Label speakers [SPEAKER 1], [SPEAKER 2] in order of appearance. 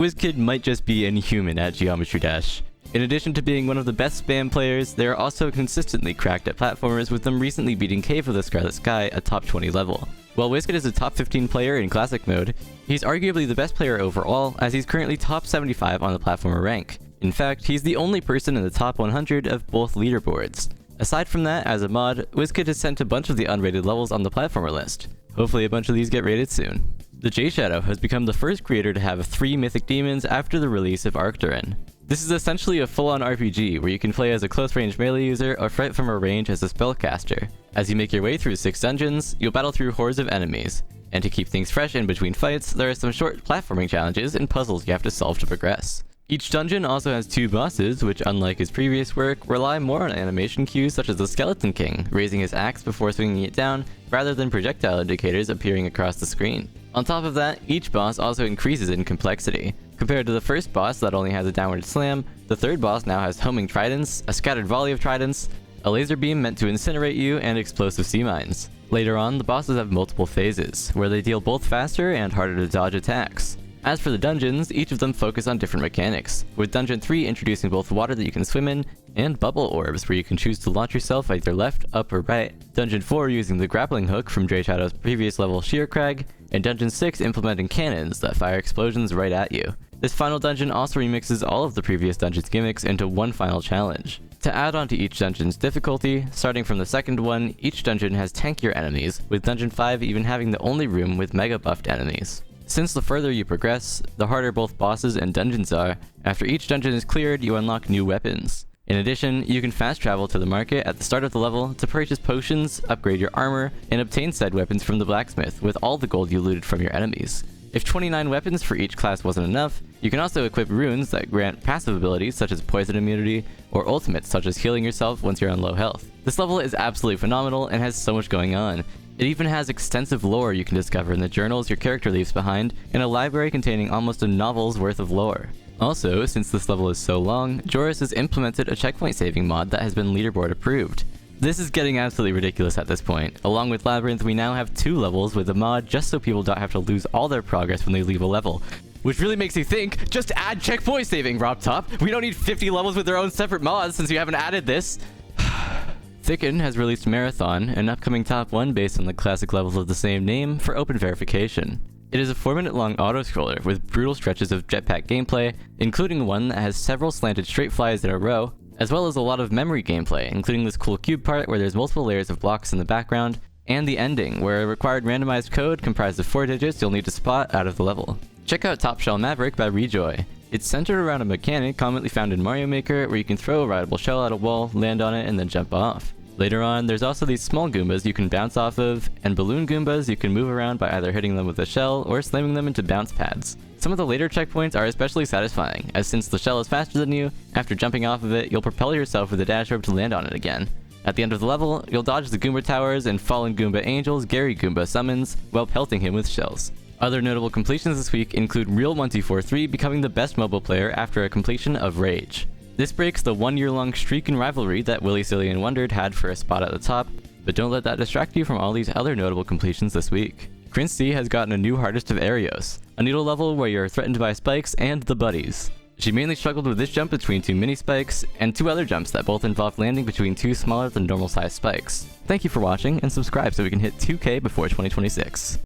[SPEAKER 1] Whizkid might just be inhuman at Geometry Dash. In addition to being one of the best spam players, they are also consistently cracked at platformers, with them recently beating CaveOfTheScarletSky a top 20 level. While Whizkid is a top 15 player in Classic mode, he's arguably the best player overall, as he's currently top 75 on the platformer rank. In fact, he's the only person in the top 100 of both leaderboards. Aside from that, as a mod, Whizkid has sent a bunch of the unrated levels on the platformer list. Hopefully a bunch of these get rated soon. TheJShadow has become the first creator to have 3 mythic demons after the release of Arcturan. This is essentially a full-on RPG where you can play as a close-range melee user or fight from a range as a spellcaster. As you make your way through 6 dungeons, you'll battle through hordes of enemies. And to keep things fresh in between fights, there are some short platforming challenges and puzzles you have to solve to progress. Each dungeon also has 2 bosses, which unlike his previous work, rely more on animation cues such as the Skeleton King, raising his axe before swinging it down, rather than projectile indicators appearing across the screen. On top of that, each boss also increases in complexity. Compared to the first boss that only has a downward slam, the third boss now has homing tridents, a scattered volley of tridents, a laser beam meant to incinerate you, and explosive sea mines. Later on, the bosses have multiple phases, where they deal both faster and harder to dodge attacks. As for the dungeons, each of them focus on different mechanics, with Dungeon 3 introducing both water that you can swim in, and bubble orbs where you can choose to launch yourself either left, up, or right, Dungeon 4 using the grappling hook from TheJShadow's previous level Sheer Crag, and Dungeon 6 implementing cannons that fire explosions right at you. This final dungeon also remixes all of the previous dungeon's gimmicks into one final challenge. To add on to each dungeon's difficulty, starting from the second one, each dungeon has tankier enemies, with Dungeon 5 even having the only room with mega buffed enemies. Since the further you progress, the harder both bosses and dungeons are. After each dungeon is cleared, you unlock new weapons. In addition, you can fast travel to the market at the start of the level to purchase potions, upgrade your armor, and obtain said weapons from the blacksmith with all the gold you looted from your enemies. If 29 weapons for each class wasn't enough, you can also equip runes that grant passive abilities such as poison immunity, or ultimates such as healing yourself once you're on low health. This level is absolutely phenomenal and has so much going on. It even has extensive lore you can discover in the journals your character leaves behind, and a library containing almost a novel's worth of lore. Also, since this level is so long, Joris has implemented a checkpoint saving mod that has been leaderboard approved. This is getting absolutely ridiculous at this point. Along with Labyrinth, we now have 2 levels with a mod just so people don't have to lose all their progress when they leave a level. Which really makes you think, just add checkpoint saving, RobTop! We don't need 50 levels with their own separate mods since you haven't added this! Thikn has released Marathon, an upcoming top 1 based on the classic levels of the same name, for open verification. It is a 4-minute long auto-scroller with brutal stretches of jetpack gameplay, including one that has several slanted straight flies in a row, as well as a lot of memory gameplay, including this cool cube part where there's multiple layers of blocks in the background, and the ending, where a required randomized code comprised of 4 digits you'll need to spot out of the level. Check out Top Shell Maverick by ReJoi. It's centered around a mechanic commonly found in Mario Maker where you can throw a rideable shell at a wall, land on it, and then jump off. Later on, there's also these small Goombas you can bounce off of, and balloon Goombas you can move around by either hitting them with a shell or slamming them into bounce pads. Some of the later checkpoints are especially satisfying, as since the shell is faster than you, after jumping off of it, you'll propel yourself with a dash rope to land on it again. At the end of the level, you'll dodge the Goomba towers and fallen Goomba angels Gary Goomba summons, while pelting him with shells. Other notable completions this week include Real1243 becoming the best mobile player after a completion of Rage. This breaks the 1-year-long streak in rivalry that Willy Silly and Wondered had for a spot at the top, but don't let that distract you from all these other notable completions this week. Krinsiw has gotten a new hardest of Aerios, a needle level where you're threatened by spikes and the buddies. She mainly struggled with this jump between 2 mini spikes, and 2 other jumps that both involved landing between 2 smaller than normal sized spikes. Thank you for watching, and subscribe so we can hit 2K before 2026.